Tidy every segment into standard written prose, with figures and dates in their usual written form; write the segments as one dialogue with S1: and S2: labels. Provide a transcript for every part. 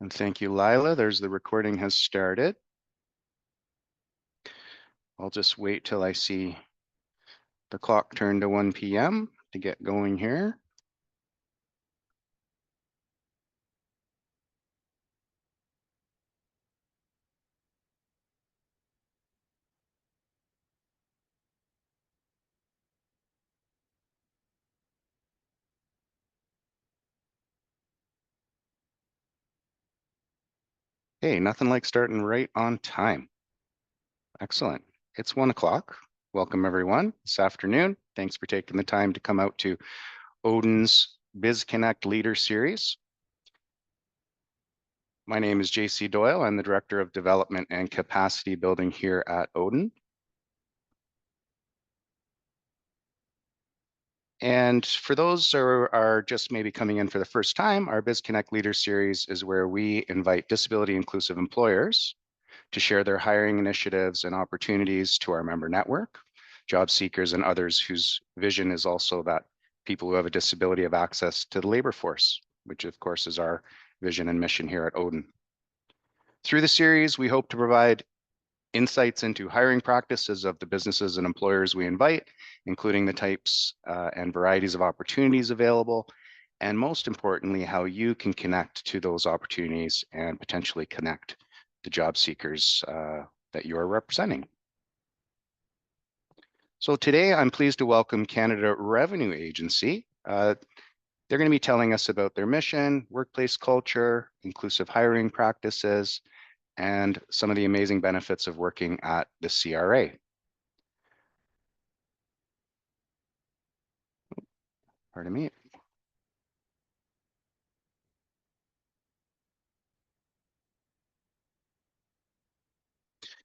S1: And thank you, Lila. The recording has started. I'll just wait till I see the clock turn to 1 p.m. to get going here. Hey, nothing like starting right on time. Excellent. It's 1 o'clock. Welcome, everyone, this afternoon. Thanks for taking the time to come out to ODEN's Biz Connect Leader Series. My name is JC Doyle. I'm the Director of Development and Capacity Building here at ODEN. And for those who are just maybe coming in for the first time, our Biz Connect Leader Series is where we invite disability inclusive employers to share their hiring initiatives and opportunities to our member network, job seekers and others whose vision is also that people who have a disability have access to the labor force, which of course is our vision and mission here at ODEN. Through the series, we hope to provide insights into hiring practices of the businesses and employers we invite, including the types and varieties of opportunities available, and most importantly, how you can connect to those opportunities and potentially connect the job seekers that you are representing. So today I'm pleased to welcome Canada Revenue Agency. They're going to be telling us about their mission, workplace culture, inclusive hiring practices, and some of the amazing benefits of working at the CRA. Pardon me.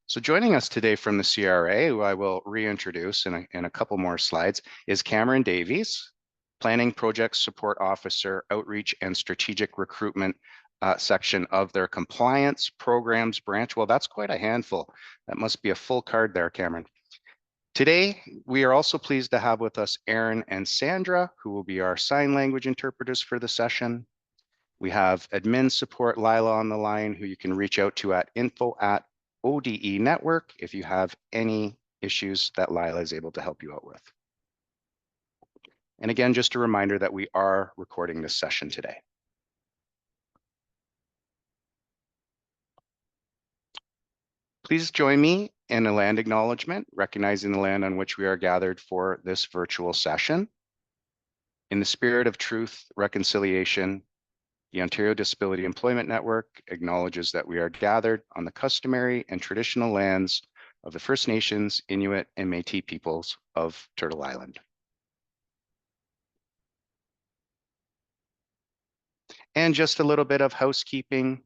S1: So joining us today from the CRA, who I will reintroduce in a couple more slides, is Cameron Davies, Planning Project Support Officer, Outreach and Strategic Recruitment section of their compliance programs branch. Well, that's quite a handful. That must be a full card there, Cameron. Today, we are also pleased to have with us Aaron and Sandra, who will be our sign language interpreters for the session. We have admin support Lila on the line, who you can reach out to at info@ODE Network if you have any issues that Lila is able to help you out with. And again, just a reminder that we are recording this session today. Please join me in a land acknowledgement, recognizing the land on which we are gathered for this virtual session. In the spirit of truth, reconciliation, the Ontario Disability Employment Network acknowledges that we are gathered on the customary and traditional lands of the First Nations, Inuit, and Métis peoples of Turtle Island. And just a little bit of housekeeping.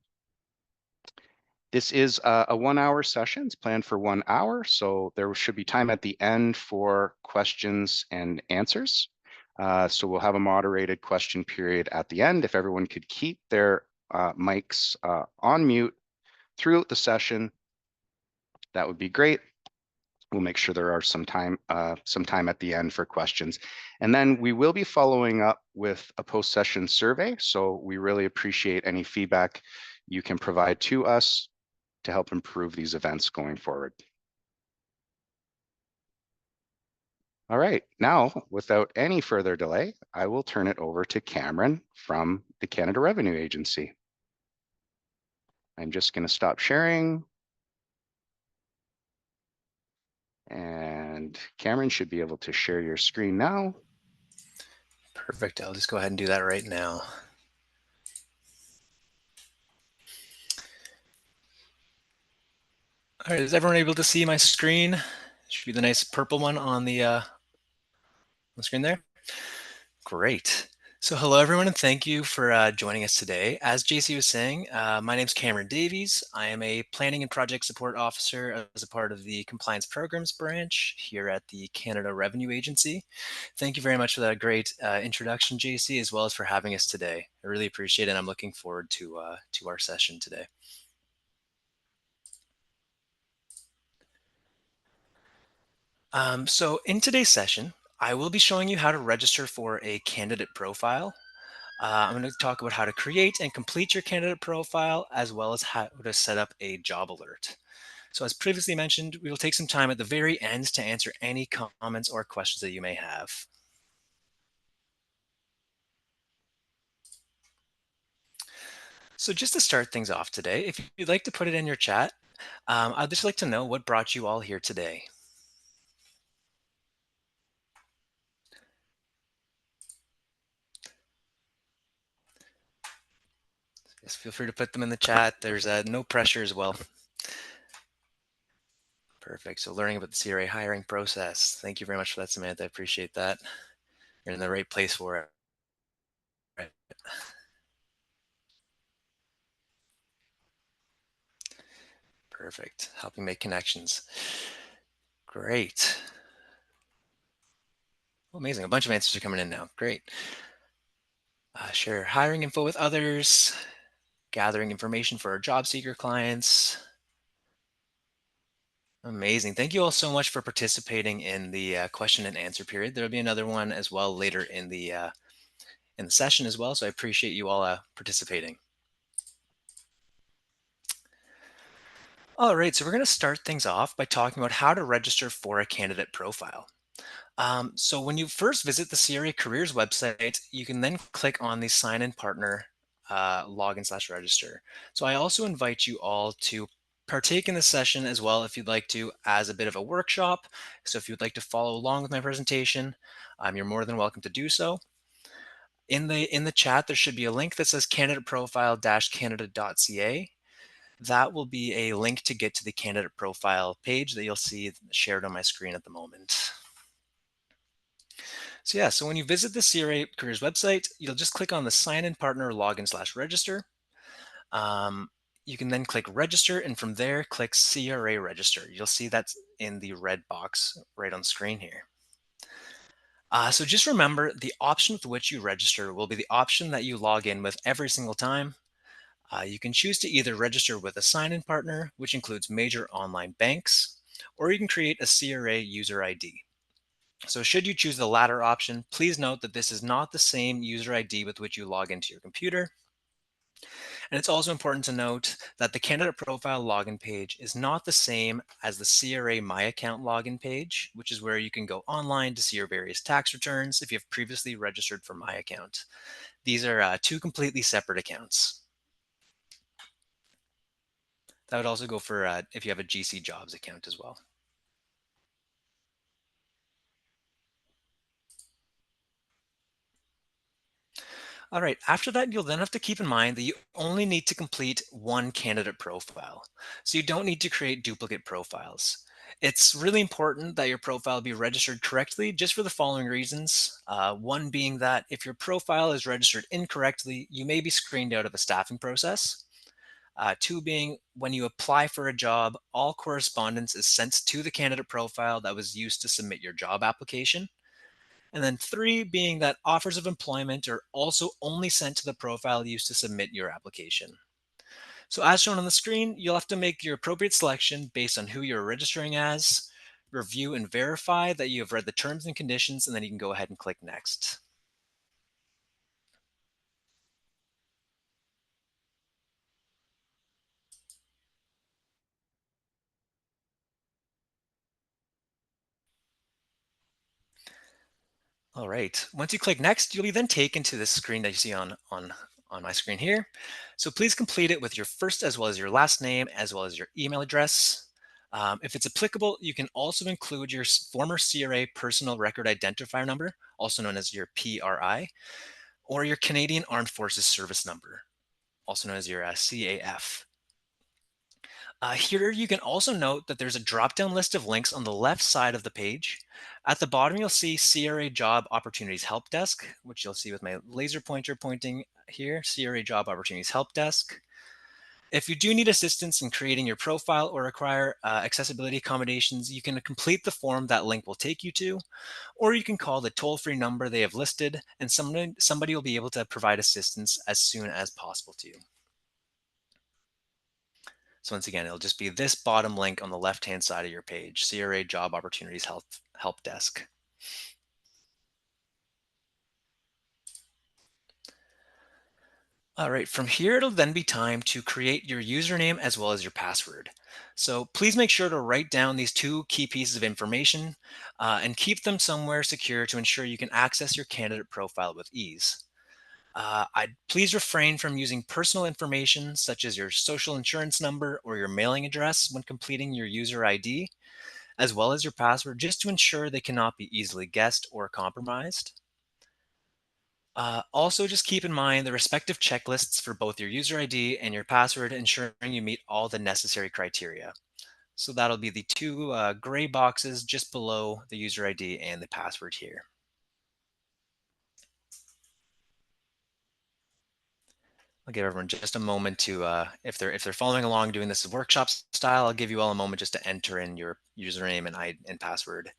S1: This is a 1-hour session. It's planned for 1 hour, so there should be time at the end for questions and answers. So we'll have a moderated question period at the end. If everyone could keep their mics on mute throughout the session, that would be great. We'll make sure there are some time at the end for questions. And then we will be following up with a post-session survey. So we really appreciate any feedback you can provide to us to help improve these events going forward. All right, now, without any further delay, I will turn it over to Cameron from the Canada Revenue Agency. I'm just going to stop sharing. And Cameron should be able to share your screen now.
S2: Perfect. I'll just go ahead and do that right now. All right, is everyone able to see my screen? It should be the nice purple one on the screen there. Great. So hello, everyone, and thank you for joining us today. As JC was saying, my name is Cameron Davies. I am a Planning and Project Support Officer as a part of the Compliance Programs branch here at the Canada Revenue Agency. Thank you very much for that great introduction, JC, as well as for having us today. I really appreciate it, and I'm looking forward to our session today. So in today's session, I will be showing you how to register for a candidate profile. I'm going to talk about how to create and complete your candidate profile, as well as how to set up a job alert. So as previously mentioned, we will take some time at the very end to answer any comments or questions that you may have. So just to start things off today, if you'd like to put it in your chat, I'd just like to know what brought you all here today. Just feel free to put them in the chat. There's no pressure as well. Perfect. So learning about the CRA hiring process. Thank you very much for that, Samantha. I appreciate that. You're in the right place for it. Right. Perfect. Helping make connections. Great. Amazing. A bunch of answers are coming in now. Great. Share hiring info with others. Gathering information for our job seeker clients. Amazing. Thank you all so much for participating in the question and answer period. There'll be another one as well later in the session as well. So I appreciate you all participating. All right, so we're going to start things off by talking about how to register for a candidate profile. So when you first visit the CRA Careers website, you can then click on the Sign In Partner login/register. So I also invite you all to partake in this session as well if you'd like to, as a bit of a workshop. So if you'd like to follow along with my presentation, you're more than welcome to do so. In the chat, there should be a link that says candidateprofile-canada.ca. That will be a link to get to the candidate profile page that you'll see shared on my screen at the moment. So yeah, so when you visit the CRA Careers website, you'll just click on the Sign In Partner Login/Register. You can then click Register, and from there, click CRA Register. You'll see that's in the red box right on screen here. So just remember, the option with which you register will be the option that you log in with every single time. You can choose to either register with a sign-in partner, which includes major online banks, or you can create a CRA user ID. So should you choose the latter option, please note that this is not the same user ID with which you log into your computer. And it's also important to note that the candidate profile login page is not the same as the CRA My Account login page, which is where you can go online to see your various tax returns if you have previously registered for My Account. These are two completely separate accounts. That would also go for if you have a GC Jobs account as well. All right, after that, you'll then have to keep in mind that you only need to complete one candidate profile. So you don't need to create duplicate profiles. It's really important that your profile be registered correctly just for the following reasons. One being that if your profile is registered incorrectly, you may be screened out of a staffing process. Two being when you apply for a job, all correspondence is sent to the candidate profile that was used to submit your job application. And then three being that offers of employment are also only sent to the profile used to submit your application. So as shown on the screen, you'll have to make your appropriate selection based on who you're registering as, review and verify that you have read the terms and conditions, and then you can go ahead and click next. All right, once you click next, you'll be then taken to this screen that you see on my screen here. So please complete it with your first as well as your last name, as well as your email address. If it's applicable, you can also include your former CRA personal record identifier number, also known as your PRI, or your Canadian Armed Forces service number, also known as your CAF. Here you can also note that there's a drop-down list of links on the left side of the page. At the bottom, you'll see CRA Job Opportunities Help Desk, which you'll see with my laser pointer pointing here, CRA Job Opportunities Help Desk. If you do need assistance in creating your profile or require accessibility accommodations, you can complete the form that link will take you to, or you can call the toll-free number they have listed, and somebody will be able to provide assistance as soon as possible to you. So once again, it'll just be this bottom link on the left-hand side of your page, CRA Job Opportunities Help Desk. All right, from here, it'll then be time to create your username as well as your password. So please make sure to write down these two key pieces of information and keep them somewhere secure to ensure you can access your candidate profile with ease. I'd please refrain from using personal information such as your social insurance number or your mailing address when completing your user ID, as well as your password, just to ensure they cannot be easily guessed or compromised. Also, just keep in mind the respective checklists for both your user ID and your password, ensuring you meet all the necessary criteria. So that'll be the two gray boxes just below the user ID and the password here. I'll give everyone just a moment to, if they're following along doing this workshop style, I'll give you all a moment just to enter in your username and password.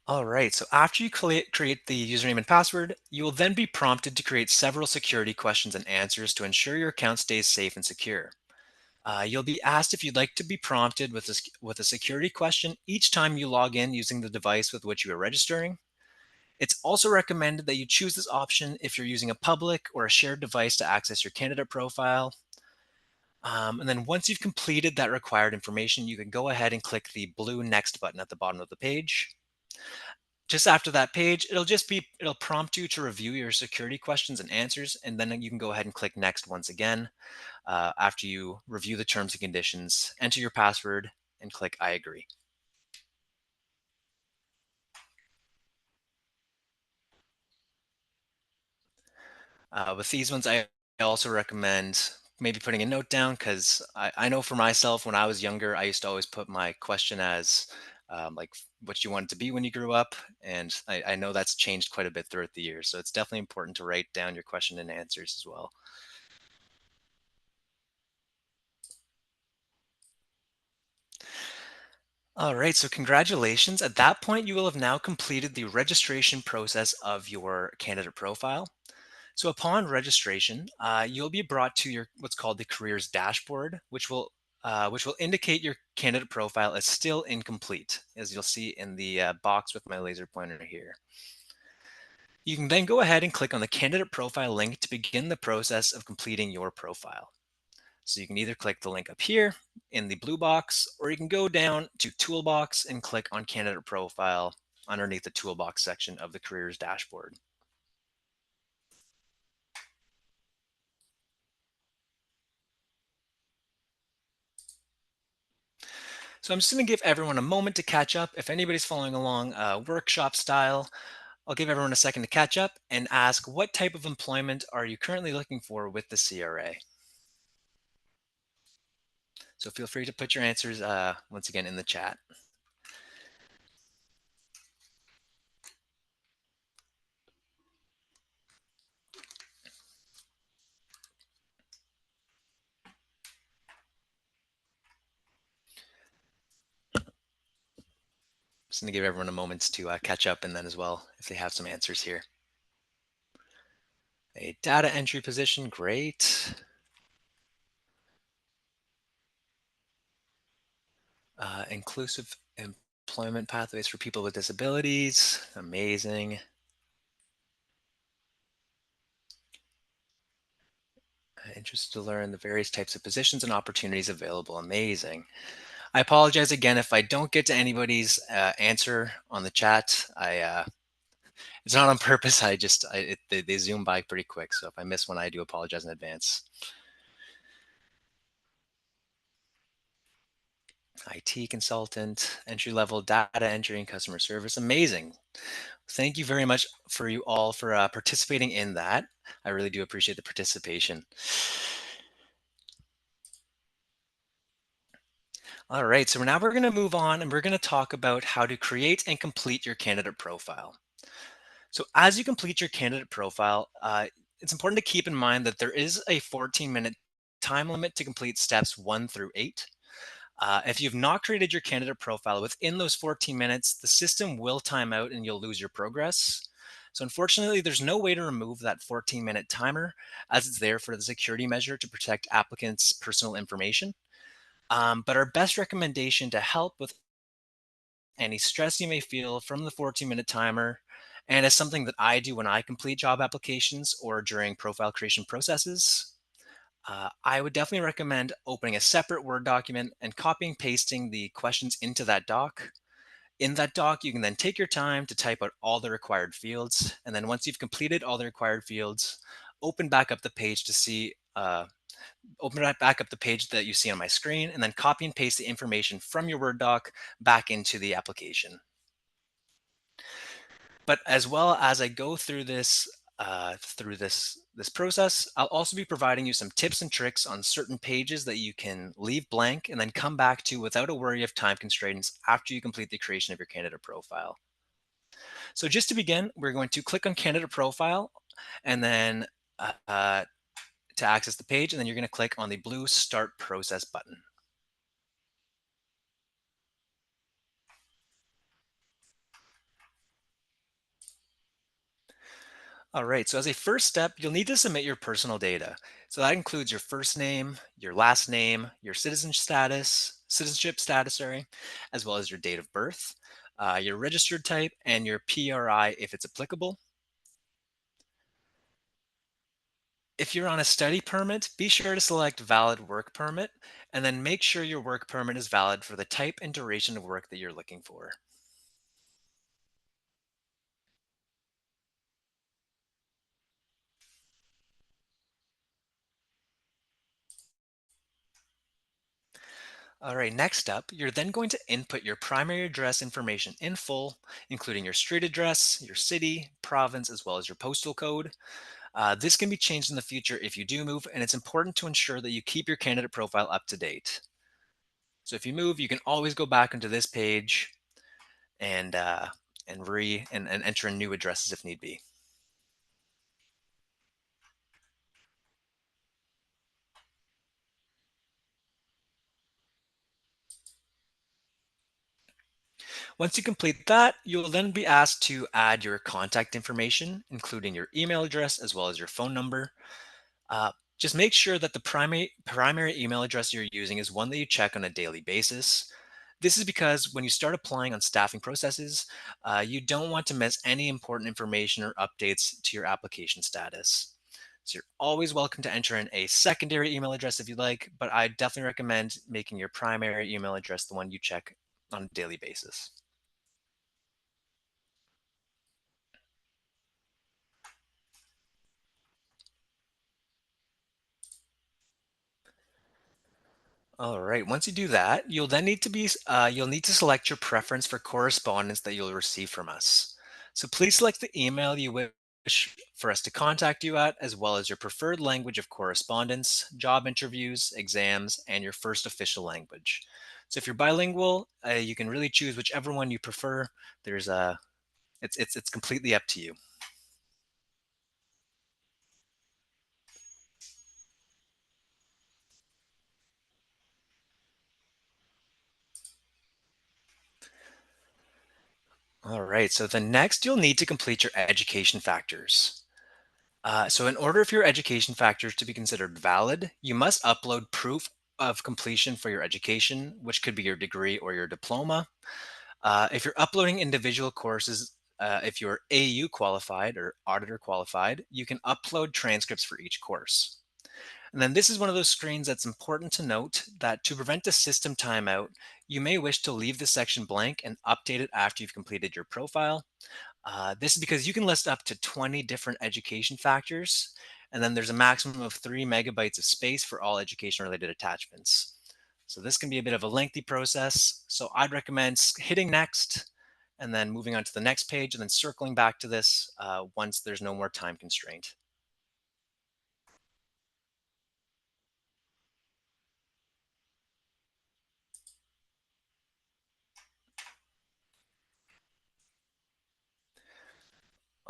S2: All right, so after you create the username and password, you will then be prompted to create several security questions and answers to ensure your account stays safe and secure. You'll be asked if you'd like to be prompted with a security question each time you log in using the device with which you are registering. It's also recommended that you choose this option if you're using a public or a shared device to access your candidate profile. And then once you've completed that required information, you can go ahead and click the blue next button at the bottom of the page. Just after that page, it'll prompt you to review your security questions and answers, and then you can go ahead and click next once again after you review the terms and conditions, enter your password, and click I agree. With these ones, I also recommend maybe putting a note down because I know for myself, when I was younger, I used to always put my question as like what you wanted to be when you grew up. And I know that's changed quite a bit throughout the years. So it's definitely important to write down your question and answers as well. All right, so congratulations. At that point, you will have now completed the registration process of your candidate profile. So upon registration, you'll be brought to your what's called the careers dashboard, which will indicate your candidate profile is still incomplete, as you'll see in the box with my laser pointer here. You can then go ahead and click on the candidate profile link to begin the process of completing your profile. So you can either click the link up here in the blue box, or you can go down to Toolbox and click on Candidate Profile underneath the Toolbox section of the Careers dashboard. So I'm just going to give everyone a moment to catch up. If anybody's following along workshop style, I'll give everyone a second to catch up and ask, what type of employment are you currently looking for with the CRA? So feel free to put your answers once again in the chat. Just going to give everyone a moment to catch up and then as well if they have some answers here. A data entry position, great. Inclusive employment pathways for people with disabilities, amazing. Interested to learn the various types of positions and opportunities available, amazing. I apologize again if I don't get to anybody's answer on the chat. It's not on purpose. They zoom by pretty quick. So if I miss one, I do apologize in advance. IT consultant, entry level data entry and customer service. Amazing. Thank you very much for you all for participating in that. I really do appreciate the participation. All right, so now we're going to move on and we're going to talk about how to create and complete your candidate profile. So as you complete your candidate profile, it's important to keep in mind that there is a 14-minute time limit to complete steps 1 through 8. If you've not created your candidate profile within those 14 minutes, the system will time out and you'll lose your progress. So unfortunately, there's no way to remove that 14-minute timer as it's there for the security measure to protect applicants' personal information. But our best recommendation to help with any stress you may feel from the 14-minute timer, and as something that I do when I complete job applications or during profile creation processes, I would definitely recommend opening a separate Word document and copying pasting the questions into that doc. In that doc, you can then take your time to type out all the required fields. And then once you've completed all the required fields, open back up the page to see, open right back up the page that you see on my screen, and then copy and paste the information from your Word doc back into the application. But as well as I go through this process, I'll also be providing you some tips and tricks on certain pages that you can leave blank and then come back to without a worry of time constraints after you complete the creation of your candidate profile. So just to begin, we're going to click on candidate profile and then to access the page, and then you're going to click on the blue start process button. All right, so as a first step, you'll need to submit your personal data. So that includes your first name, your last name, your citizenship status, sorry, as well as your date of birth, your registered type, and your PRI if it's applicable. If you're on a study permit, be sure to select valid work permit, and then make sure your work permit is valid for the type and duration of work that you're looking for. All right, next up, you're then going to input your primary address information in full, including your street address, your city, province, as well as your postal code. This can be changed in the future if you do move, and it's important to ensure that you keep your candidate profile up to date. So if you move, you can always go back into this page and and enter in new addresses if need be. Once you complete that, you'll then be asked to add your contact information, including your email address as well as your phone number. Just make sure that the primary email address you're using is one that you check on a daily basis. This is because when you start applying on staffing processes, you don't want to miss any important information or updates to your application status. So you're always welcome to enter in a secondary email address if you'd like, but I definitely recommend making your primary email address the one you check on a daily basis. All right. Once you do that, you'll need to select your preference for correspondence that you'll receive from us. So please select the email you wish for us to contact you at, as well as your preferred language of correspondence, job interviews, exams, and your first official language. So if you're bilingual, you can really choose whichever one you prefer. There's a it's completely up to you. All right. So the next, you'll need to complete your education factors. So in order for your education factors to be considered valid, you must upload proof of completion for your education, which could be your degree or your diploma. If you're uploading individual courses, if you're AU qualified or auditor qualified, you can upload transcripts for each course. And then this is one of those screens that's important to note that to prevent a system timeout, you may wish to leave this section blank and update it after you've completed your profile. This is because you can list up to 20 different education factors, and then there's a maximum of 3 MB of space for all education related attachments. So this can be a bit of a lengthy process. So I'd recommend hitting next and then moving on to the next page and then circling back to this once there's no more time constraint.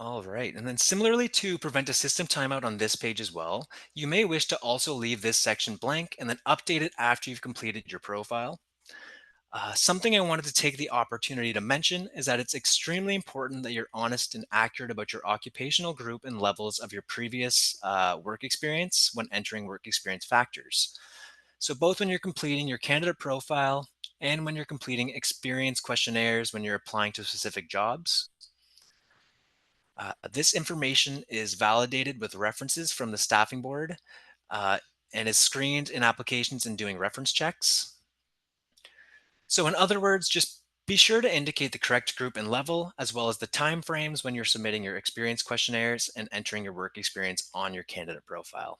S2: All right. And then similarly to prevent a system timeout on this page as well, you may wish to also leave this section blank and then update it after you've completed your profile. Something I wanted to take the opportunity to mention is that it's extremely important that you're honest and accurate about your occupational group and levels of your previous work experience when entering work experience factors. So both when you're completing your candidate profile and when you're completing experience questionnaires when you're applying to specific jobs. This information is validated with references from the staffing board uh, and is screened in applications and doing reference checks. So in other words, just be sure to indicate the correct group and level, as well as the time frames when you're submitting your experience questionnaires and entering your work experience on your candidate profile.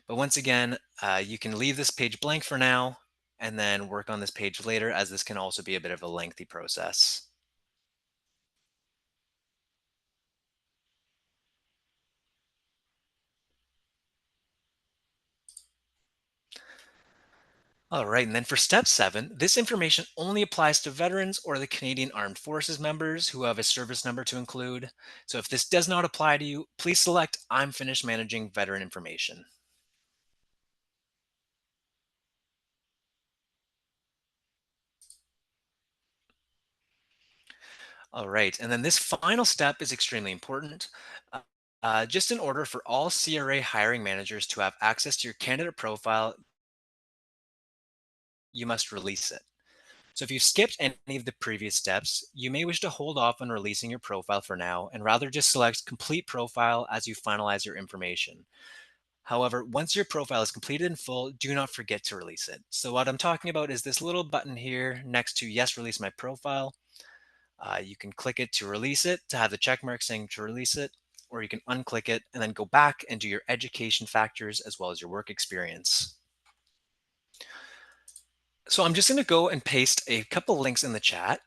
S2: But once again, you can leave this page blank for now and then work on this page later, as this can also be a bit of a lengthy process. All right, and then for step 7, this information only applies to veterans or the Canadian Armed Forces members who have a service number to include. So if this does not apply to you, please select I'm finished managing veteran information. All right, and then this final step is extremely important. Just in order for all CRA hiring managers to have access to your candidate profile, you must release it. So if you skipped any of the previous steps, you may wish to hold off on releasing your profile for now and rather just select complete profile as you finalize your information. However, once your profile is completed in full, do not forget to release it. So what I'm talking about is this little button here next to yes, release my profile. You can click it to release it, to have the check mark saying to release it, or you can unclick it and then go back and do your education factors as well as your work experience. So I'm just going to go and paste a couple links in the chat.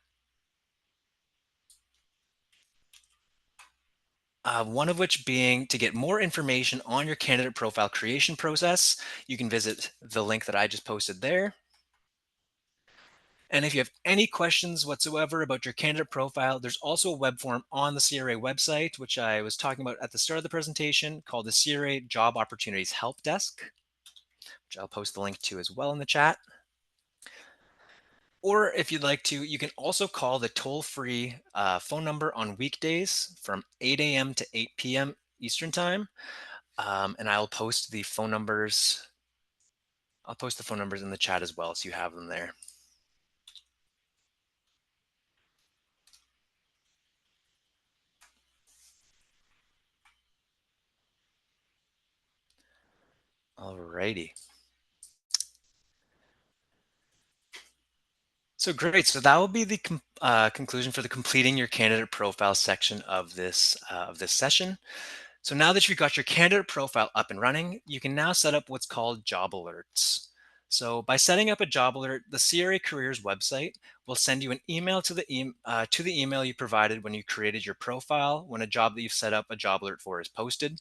S2: One of which being to get more information on your candidate profile creation process. You can visit the link that I just posted there. And if you have any questions whatsoever about your candidate profile, there's also a web form on the CRA website, which I was talking about at the start of the presentation, called the CRA Job Opportunities Help Desk, which I'll post the link to as well in the chat. Or if you'd like to, you can also call the toll-free phone number on weekdays from 8 a.m. to 8 p.m. Eastern Time. And I'll post the phone numbers. I'll post the phone numbers in the chat as well, so you have them there. Alrighty. So great. So that will be the conclusion for the completing your candidate profile section of this session. So now that you've got your candidate profile up and running, you can now set up what's called job alerts. So by setting up a job alert, the CRA Careers website will send you an email to the email you provided when you created your profile when a job that you've set up a job alert for is posted.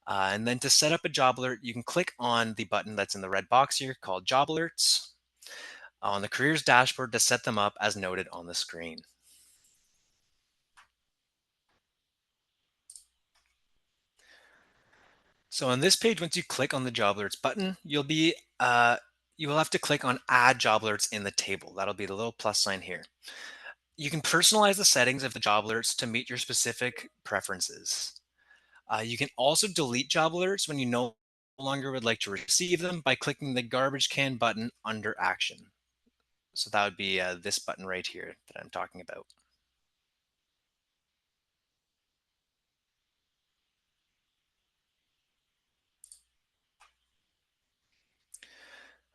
S2: And then to set up a job alert, you can click on the button that's in the red box here called Job Alerts on the careers dashboard to set them up as noted on the screen. So on this page, once you click on the job alerts button, you will have to click on add job alerts in the table. That'll be the little plus sign here. You can personalize the settings of the job alerts to meet your specific preferences. You can also delete job alerts when you no longer would like to receive them by clicking the garbage can button under action. So that would be this button right here that I'm talking about.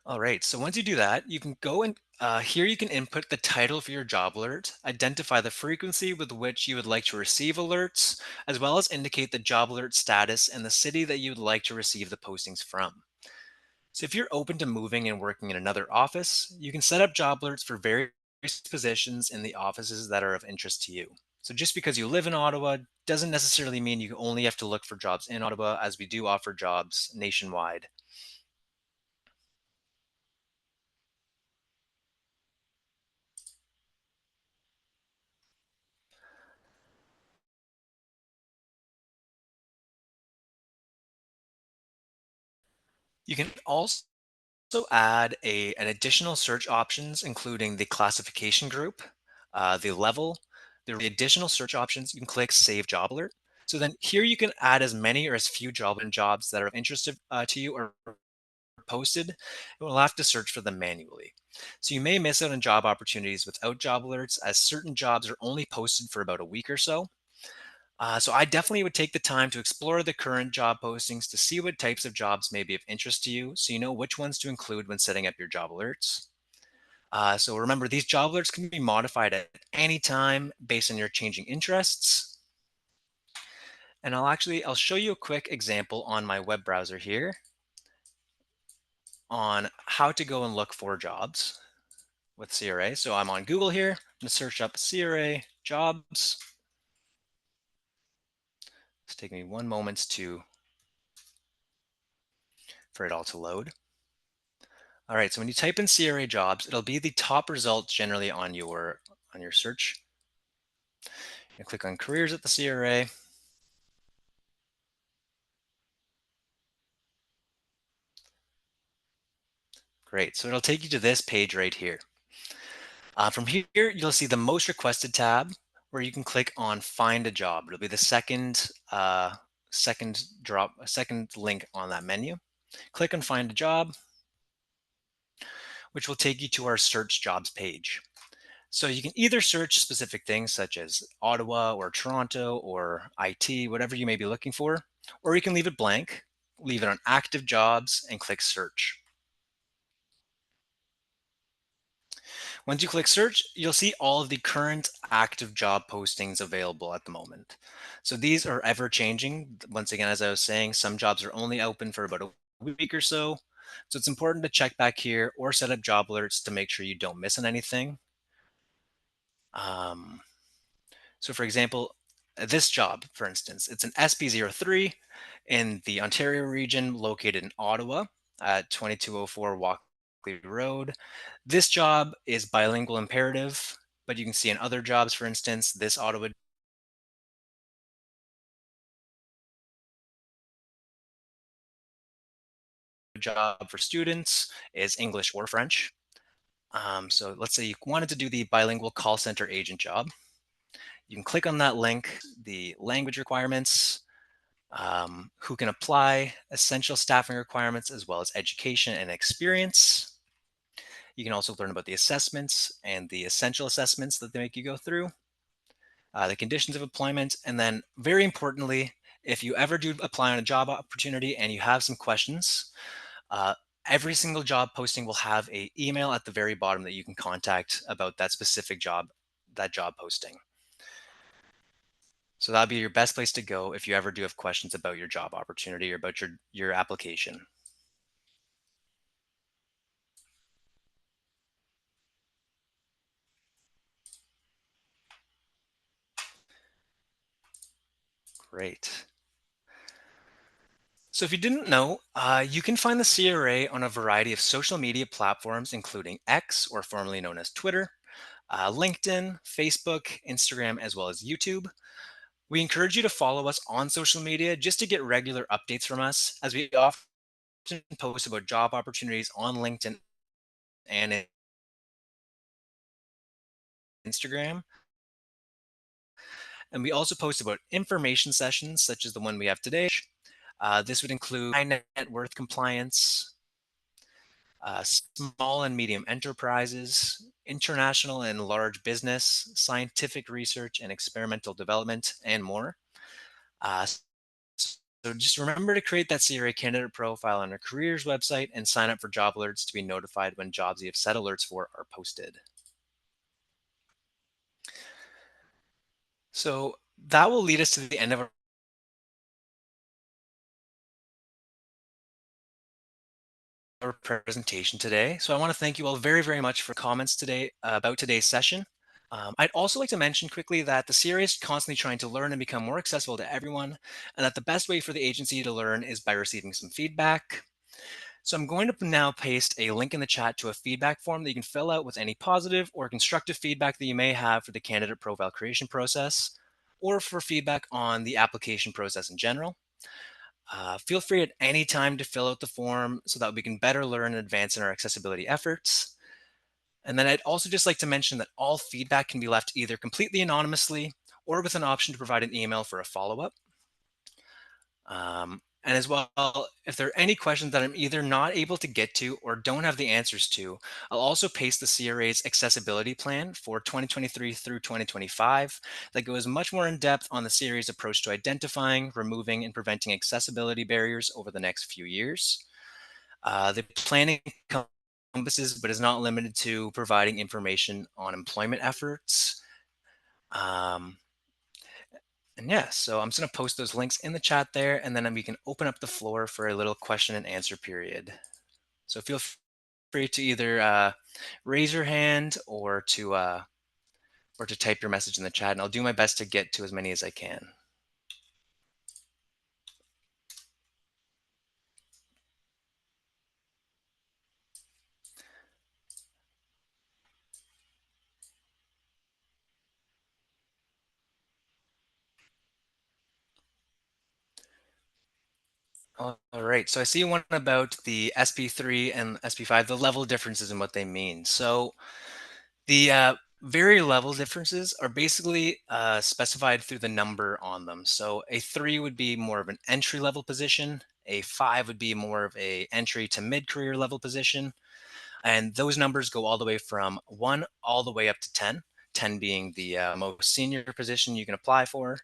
S2: All right, so once you do that, you can go and here you can input the title for your job alert, identify the frequency with which you would like to receive alerts, as well as indicate the job alert status and the city that you would like to receive the postings from. So if you're open to moving and working in another office, you can set up job alerts for various positions in the offices that are of interest to you. So just because you live in Ottawa doesn't necessarily mean you only have to look for jobs in Ottawa, as we do offer jobs nationwide. You can also add an additional search options, including the classification group, the level, the additional search options. You can click Save Job Alert. So then here you can add as many or as few jobs that are of interest to you, or posted, it will have to search for them manually. So you may miss out on job opportunities without job alerts, as certain jobs are only posted for about a week or so. So I definitely would take the time to explore the current job postings to see what types of jobs may be of interest to you, so you know which ones to include when setting up your job alerts. So remember, these job alerts can be modified at any time based on your changing interests. And I'll show you a quick example on my web browser here on how to go and look for jobs with CRA. So I'm on Google here. I'm going to search up CRA jobs. It's taking me one moment for it all to load. All right, so when you type in CRA jobs, it'll be the top result generally on your search. You click on careers at the CRA. Great, so it'll take you to this page right here. From here, you'll see the most requested tab where you can click on find a job. It'll be the second link on that menu. Click on find a job, which will take you to our search jobs page. So you can either search specific things such as Ottawa or Toronto or IT, whatever you may be looking for, or you can leave it blank, leave it on active jobs and click search. Once you click search, you'll see all of the current active job postings available at the moment. So these are ever changing. Once again, as I was saying, some jobs are only open for about a week or so. So it's important to check back here or set up job alerts to make sure you don't miss on anything. So for example, this job, for instance, it's an SB03 in the Ontario region located in Ottawa at 2204 Walkley Road. This job is bilingual imperative, but you can see in other jobs, for instance, this Ottawa job for students is English or French. So let's say you wanted to do the bilingual call center agent job. You can click on that link, the language requirements, who can apply, essential staffing requirements, as well as education and experience. You can also learn about the assessments and the essential assessments that they make you go through, the conditions of employment, and then very importantly, if you ever do apply on a job opportunity and you have some questions, uh, every single job posting will have an email at the very bottom that you can contact about that specific job, that job posting. So that'd be your best place to go if you ever do have questions about your job opportunity or about your application. Great. So if you didn't know, you can find the CRA on a variety of social media platforms, including X, or formerly known as Twitter, LinkedIn, Facebook, Instagram, as well as YouTube. We encourage you to follow us on social media just to get regular updates from us, as we often post about job opportunities on LinkedIn and Instagram. And we also post about information sessions such as the one we have today. This would include high net worth compliance, small and medium enterprises, international and large business, scientific research and experimental development, and more. Uh, so just remember to create that CRA candidate profile on our careers website and sign up for job alerts to be notified when jobs you have set alerts for are posted. So that will lead us to the end of our presentation today. So I want to thank you all very, very much for comments today about today's session. I'd also like to mention quickly that the CRA is constantly trying to learn and become more accessible to everyone, and that the best way for the agency to learn is by receiving some feedback. So I'm going to now paste a link in the chat to a feedback form that you can fill out with any positive or constructive feedback that you may have for the candidate profile creation process, or for feedback on the application process in general. Feel free at any time to fill out the form so that we can better learn and advance in our accessibility efforts. And then I'd also just like to mention that all feedback can be left either completely anonymously or with an option to provide an email for a follow-up. And as well, if there are any questions that I'm either not able to get to or don't have the answers to, I'll also paste the CRA's accessibility plan for 2023 through 2025 that goes much more in depth on the CRA's approach to identifying, removing, and preventing accessibility barriers over the next few years. The planning encompasses, but is not limited to, providing information on employment efforts. Um, and yeah, so I'm just going to post those links in the chat there, and then we can open up the floor for a little question and answer period. So feel free to either raise your hand or to type your message in the chat, and I'll do my best to get to as many as I can. All right, so I see one about the SP3 and SP5, the level differences and what they mean. So the very level differences are basically specified through the number on them. So a 3 would be more of an entry level position. A 5 would be more of a entry to mid career level position. And those numbers go all the way from 1 all the way up to 10, 10 being the most senior position you can apply for.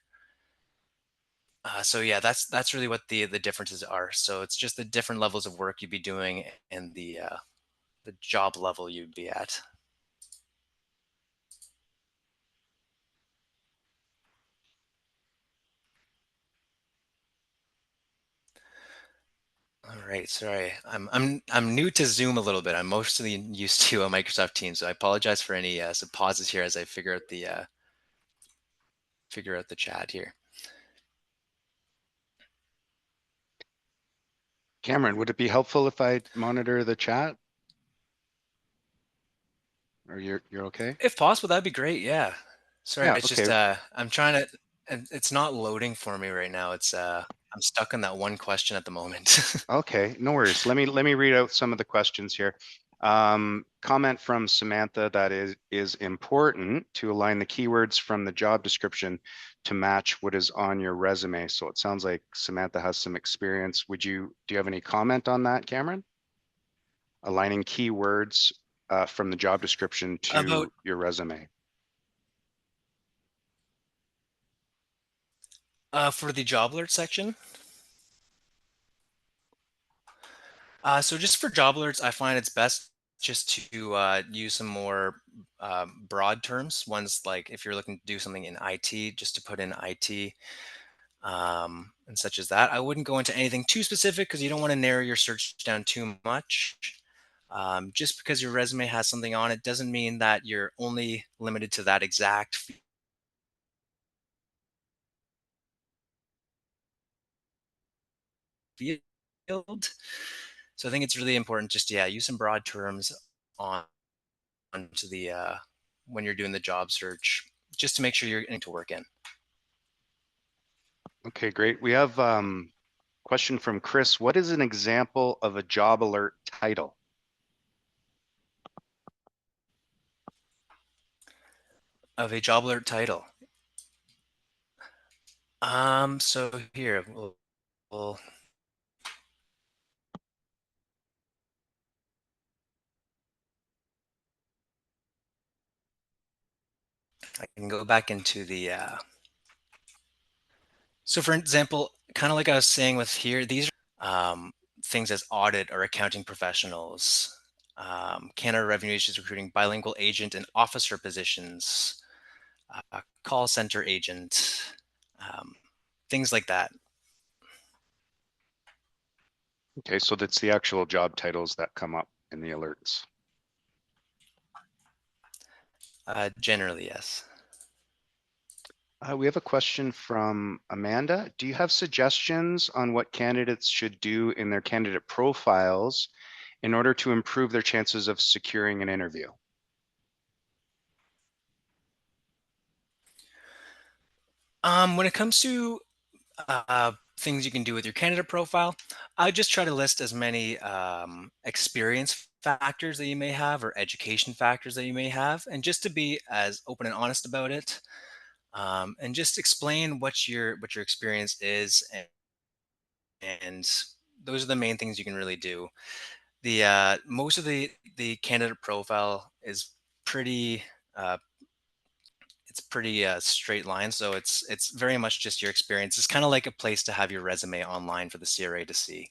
S2: So yeah, that's really what the differences are. So it's just the different levels of work you'd be doing and the job level you'd be at. All right, sorry, I'm new to Zoom a little bit. I'm mostly used to Microsoft Teams, so I apologize for any some pauses here as I figure out the chat here.
S1: Cameron, would it be helpful if I monitor the chat? Or you're okay?
S2: If possible, that'd be great. Yeah. Sorry,
S1: Yeah,
S2: it's just
S1: okay.
S2: I'm trying to, and it's not loading for me right now. It's I'm stuck on that one question at the moment.
S1: Okay, no worries. Let me read out some of the questions here. Comment from Samantha that is important to align the keywords from the job description to match what is on your resume. So it sounds like Samantha has some experience. Do you have any comment on that, Cameron? Aligning keywords from the job description
S2: About
S1: to your resume.
S2: for the job alert section. So just for job alerts, I find it's best just to use some more broad terms. Ones like if you're looking to do something in IT, just to put in IT and such as that. I wouldn't go into anything too specific because you don't want to narrow your search down too much. Just because your resume has something on it doesn't mean that you're only limited to that exact field. So I think it's really important just to, yeah, use some broad terms on onto the when you're doing the job search, just to make sure you're getting to work in.
S1: Okay, great. We have question from Chris. What is an example of a job alert title?
S2: Of a job alert title. So here we'll I can go back into the so for example, kind of like I was saying with here, these are things as audit or accounting professionals, Canada Revenue Agency is recruiting bilingual agent and officer positions, call center agent, um, things like that.
S1: Okay, so that's the actual job titles that come up in the alerts.
S2: Generally, yes.
S1: We have a question from Amanda. Do you have suggestions on what candidates should do in their candidate profiles in order to improve their chances of securing an interview?
S2: When it comes to things you can do with your candidate profile, I just try to list as many experience factors that you may have or education factors that you may have, and just to be as open and honest about it, and just explain what your experience is and those are the main things you can really do. The most of the candidate profile is pretty uh, it's pretty straight line, so it's very much just your experience. It's kind of like a place to have your resume online for the CRA to see.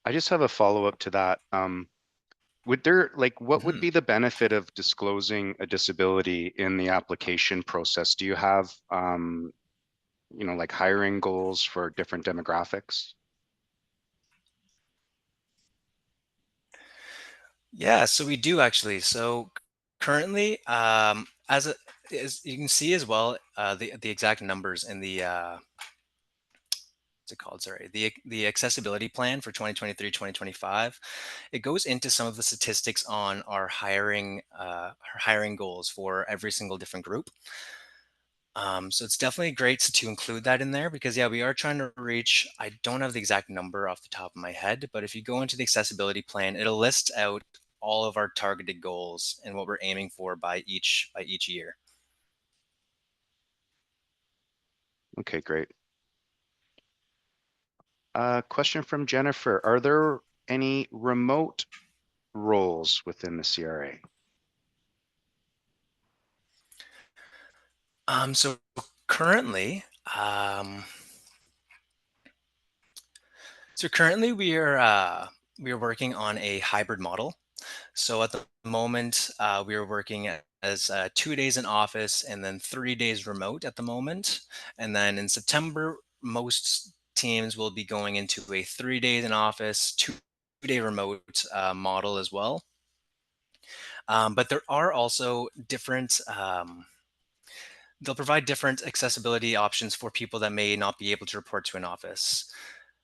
S1: I just have a follow-up to that. What would
S2: Mhm.
S1: be the benefit of disclosing a disability in the application process? Do you have, like hiring goals for different demographics?
S2: Yeah, so we do actually. So currently, as you can see as well, the exact numbers in the what's it called? Sorry, the accessibility plan for 2023-2025. It goes into some of the statistics on our hiring goals for every single different group. So it's definitely great to include that in there because yeah, we are trying to reach. I don't have the exact number off the top of my head, but if you go into the accessibility plan, it'll list out all of our targeted goals and what we're aiming for by each year.
S1: Okay, great. Question from Jennifer. Are there any remote roles within the CRA?
S2: So currently, um, currently we are working on a hybrid model. So at the moment, we are working as 2 days in office and then 3 days remote at the moment. And then in September, most teams will be going into a 3 days in office, 2 day remote model as well. But there are also different, they'll provide different accessibility options for people that may not be able to report to an office.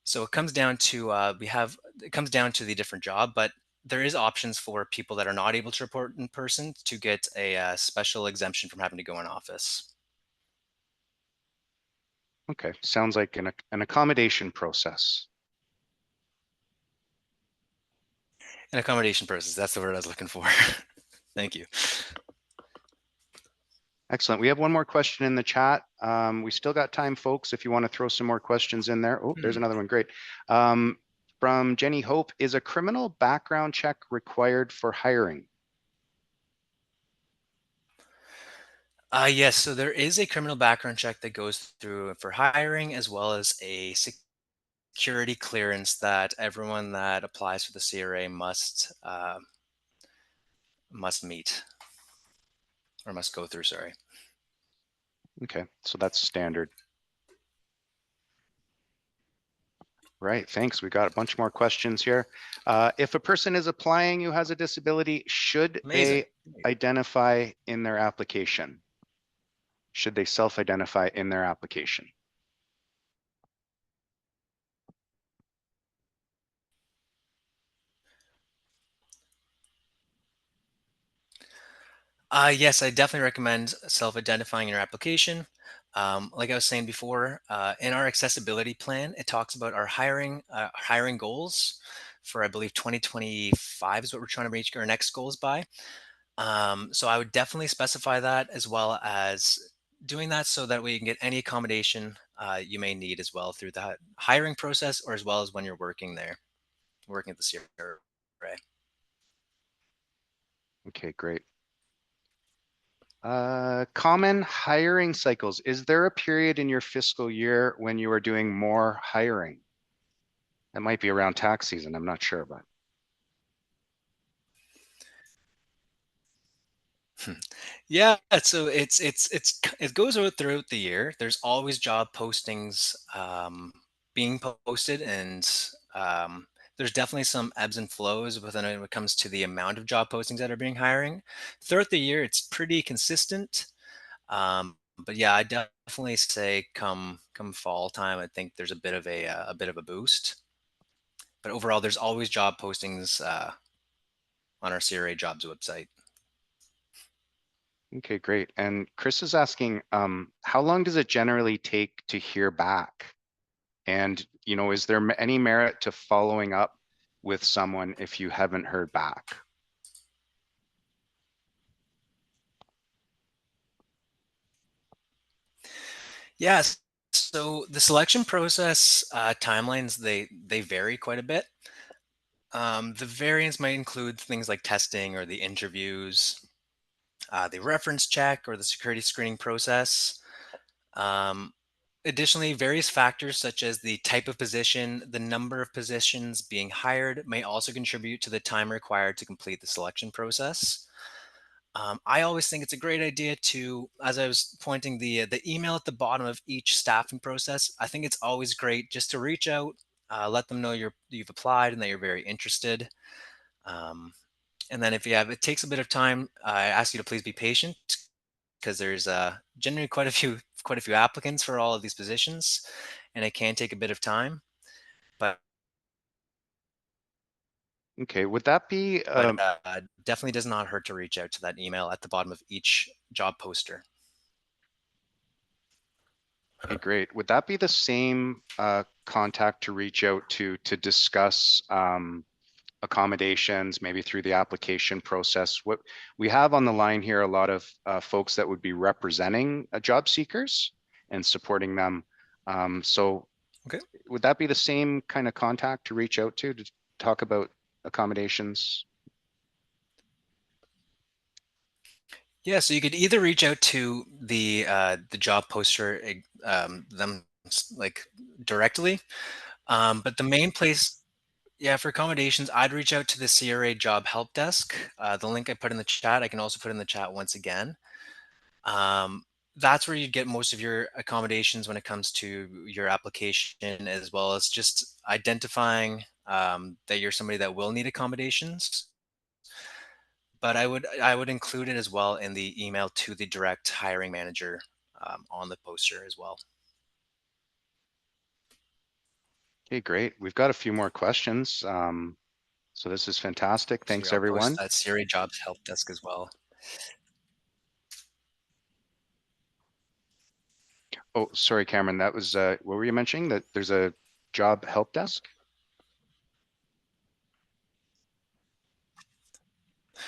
S2: So it comes down to the different job, but there is options for people that are not able to report in person to get a special exemption from having to go in office.
S1: Okay, sounds like an accommodation process.
S2: An accommodation process, that's the word I was looking for. Thank you.
S1: Excellent. We have one more question in the chat. We still got time, folks, if you want to throw some more questions in there. Oh, there's
S2: Hmm.
S1: another one. Great. Um, from Jenny Hope, is a criminal background check required for hiring?
S2: Yes, so there is a criminal background check that goes through for hiring, as well as a security clearance that everyone that applies for the CRA must meet or must go through. Sorry.
S1: Okay, so that's standard. Right, thanks. We got a bunch more questions here. If a person is applying who has a disability, should
S2: Amazing.
S1: they identify in their application? Should they self-identify in their application?
S2: Yes, I definitely recommend self-identifying your application. Like I was saying before, in our accessibility plan, it talks about our hiring goals for I believe 2025 is what we're trying to reach our next goals by. So I would definitely specify that as well as doing that so that we can get any accommodation you may need as well through the hiring process or as well as when you're working there, working at the CRA.
S1: Okay, great. Common hiring cycles. Is there a period in your fiscal year when you are doing more hiring? That might be around tax season. I'm not sure, but
S2: Yeah, so it goes out throughout the year. There's always job postings being posted, and there's definitely some ebbs and flows within it when it comes to the amount of job postings that are being hiring. Throughout the year, it's pretty consistent. But yeah, I definitely say come fall time, I think there's a bit of a boost. But overall, there's always job postings on our CRA jobs website.
S1: okay, great. And Chris is asking, how long does it generally take to hear back? And, is there any merit to following up with someone if you haven't heard back?
S2: Yes. So the selection process timelines, they vary quite a bit. The variance might include things like testing or the interviews, the reference check or the security screening process. Um, Additionally, various factors such as the type of position, the number of positions being hired may also contribute to the time required to complete the selection process. I always think it's a great idea to, as I was pointing the email at the bottom of each staffing process. I think it's always great just to reach out, let them know you've applied and that you're very interested. Um, and then if you have, it takes a bit of time. I ask you to please be patient because there's generally quite a few applicants for all of these positions, and it can take a bit of time. But
S1: Okay, would that be
S2: but definitely does not hurt to reach out to that email at the bottom of each job poster.
S1: okay, great. Would that be the same contact to reach out to discuss accommodations, maybe through the application process? What we have on the line here, a lot of folks that would be representing job seekers and supporting them. So
S2: Okay.
S1: would that be the same kind of contact to reach out to talk about accommodations?
S2: Yeah, so you could either reach out to the job poster like directly, but the main place, yeah, for accommodations, I'd reach out to the CRA job help desk. The link I put in the chat, I can also put in the chat once again. Um, that's where you get most of your accommodations when it comes to your application, as well as just identifying that you're somebody that will need accommodations. But I would include it as well in the email to the direct hiring manager on the poster as well.
S1: Okay, great. We've got a few more questions. So this is fantastic.
S2: So
S1: Thanks,
S2: I'll post
S1: everyone.
S2: that Siri jobs help desk as well.
S1: Oh, sorry, Cameron, that was, what were you mentioning? That there's a job help desk?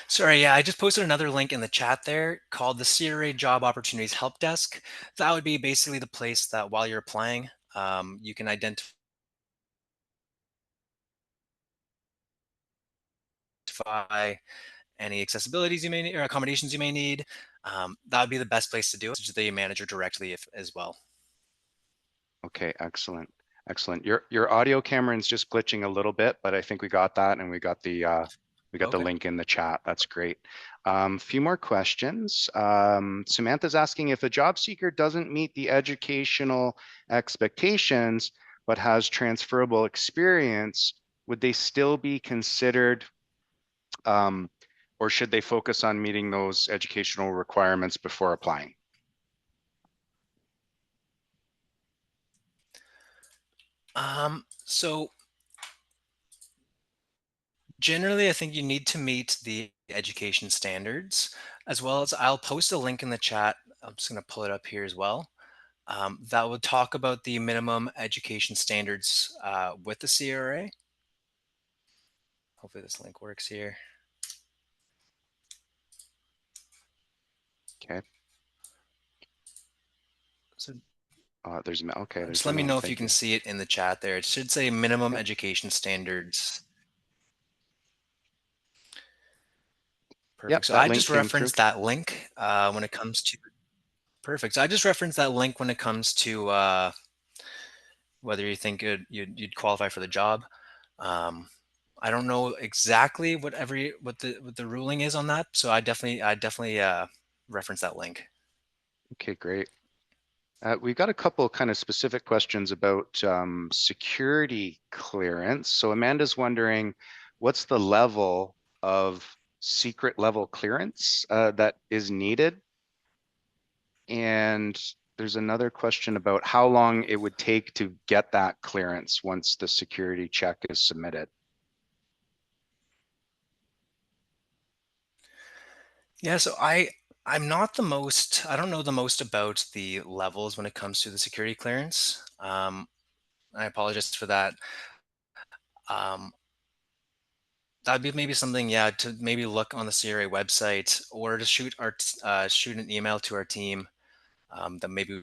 S2: Sorry, yeah, I just posted another link in the chat there called the CRA Job Opportunities Help Desk. That would be basically the place that while you're applying, you can identify any accessibilities you may need or accommodations you may need. That would be the best place to do it, to the manager directly as well.
S1: Okay, excellent. Excellent. Your audio, Cameron's just glitching a little bit, but I think we got that and we got the
S2: Okay.
S1: link in the chat. That's great. Few more questions. Samantha's asking if a job seeker doesn't meet the educational expectations but has transferable experience, would they still be considered um, or should they focus on meeting those educational requirements before applying?
S2: So generally, I think you need to meet the education standards, as well as I'll post a link in the chat. I'm just going to pull it up here as well. That would talk about the minimum education standards with the CRA. Hopefully this link works here.
S1: Okay.
S2: So
S1: Okay,
S2: just
S1: there's
S2: let me
S1: another one.
S2: know if you
S1: Thank
S2: can
S1: you.
S2: see it in the chat there. It should say minimum
S1: Yep.
S2: education standards. Perfect.
S1: Yep,
S2: So
S1: that
S2: I
S1: link
S2: just
S1: came through.
S2: referenced that link when it comes to, perfect. So I just referenced that link when it comes to whether you think you'd qualify for the job. Um, I don't know exactly what the ruling is on that, so I definitely reference that link.
S1: Okay, great. We've got a couple kind of specific questions about security clearance. So Amanda's wondering, what's the level of secret level clearance that is needed? And there's another question about how long it would take to get that clearance once the security check is submitted.
S2: Yeah, so I'm not the most I don't know the most about the levels when it comes to the security clearance. I apologize for that. Um, that'd be maybe something, yeah, to maybe look on the CRA website or to shoot an email to our team that maybe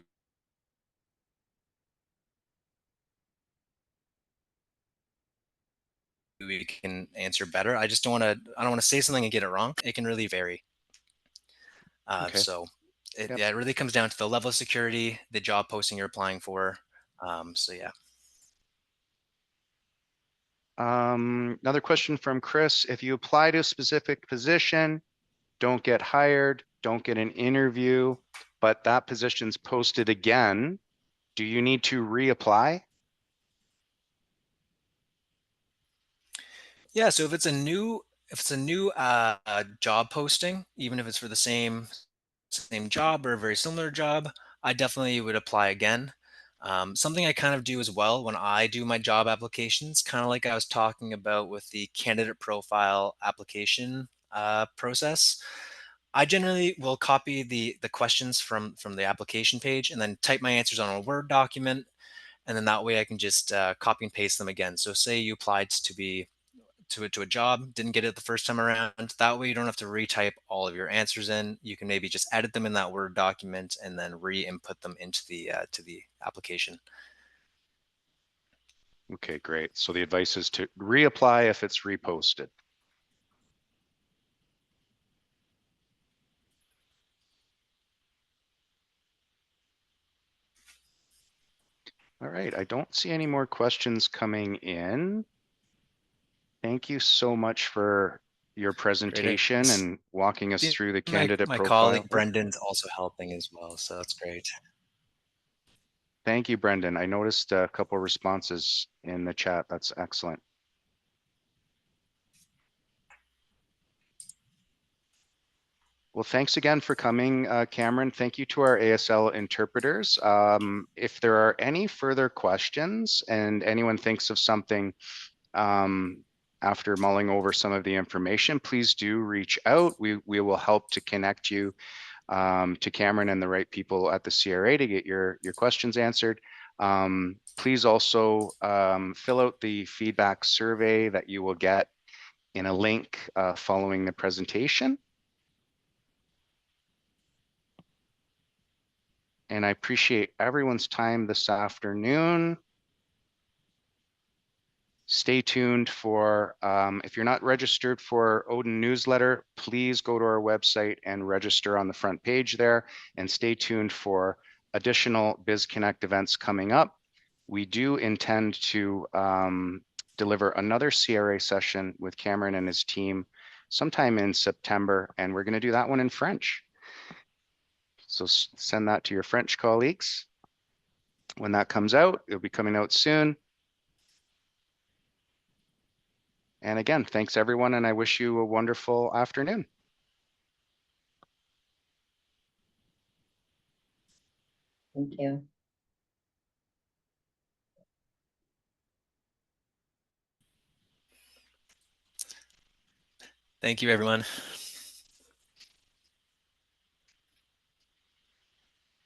S2: we can answer better. I just don't want to say something and get it wrong. It can really vary.
S1: Okay.
S2: So
S1: Yep.
S2: yeah, it really comes down to the level of security, the job posting you're applying for. So yeah.
S1: Another question from Chris. If you apply to a specific position, don't get hired, don't get an interview, but that position's posted again, do you need to reapply?
S2: Yeah, so if it's a new job posting, even if it's for the same job or a very similar job, I definitely would apply again. Something I kind of do as well when I do my job applications, kind of like I was talking about with the candidate profile application process. I generally will copy the questions from the application page and then type my answers on a Word document, and then that way I can just copy and paste them again. So say you applied to be to a job, didn't get it the first time around. That way you don't have to retype all of your answers in. You can maybe just edit them in that Word document and then re-input them into the to the application.
S1: Okay, great. So the advice is to reapply if it's reposted. All right, I don't see any more questions coming in. Thank you so much for your
S2: Great. I
S1: presentation and walking us
S2: see
S1: through the
S2: my
S1: candidate
S2: my
S1: profile.
S2: colleague
S1: Oh,
S2: Brendan's also helping as well, so that's great.
S1: thank you, Brendan. I noticed a couple responses in the chat. That's excellent. Well, thanks again for coming, Cameron. Thank you to our ASL interpreters. If there are any further questions and anyone thinks of something um, after mulling over some of the information, please do reach out. We will help to connect you to Cameron and the right people at the CRA to get your questions answered. Please also fill out the feedback survey that you will get in a link following the presentation. And I appreciate everyone's time this afternoon. Stay tuned for, if you're not registered for ODEN newsletter, please go to our website and register on the front page there, and stay tuned for additional BizConnect events coming up. We do intend to deliver another CRA session with Cameron and his team sometime in September, and we're going to do that one in French. So send that to your French colleagues. When that comes out, it'll be coming out soon. And again, thanks everyone, and I wish you a wonderful afternoon.
S3: Thank you.
S2: Thank you, everyone.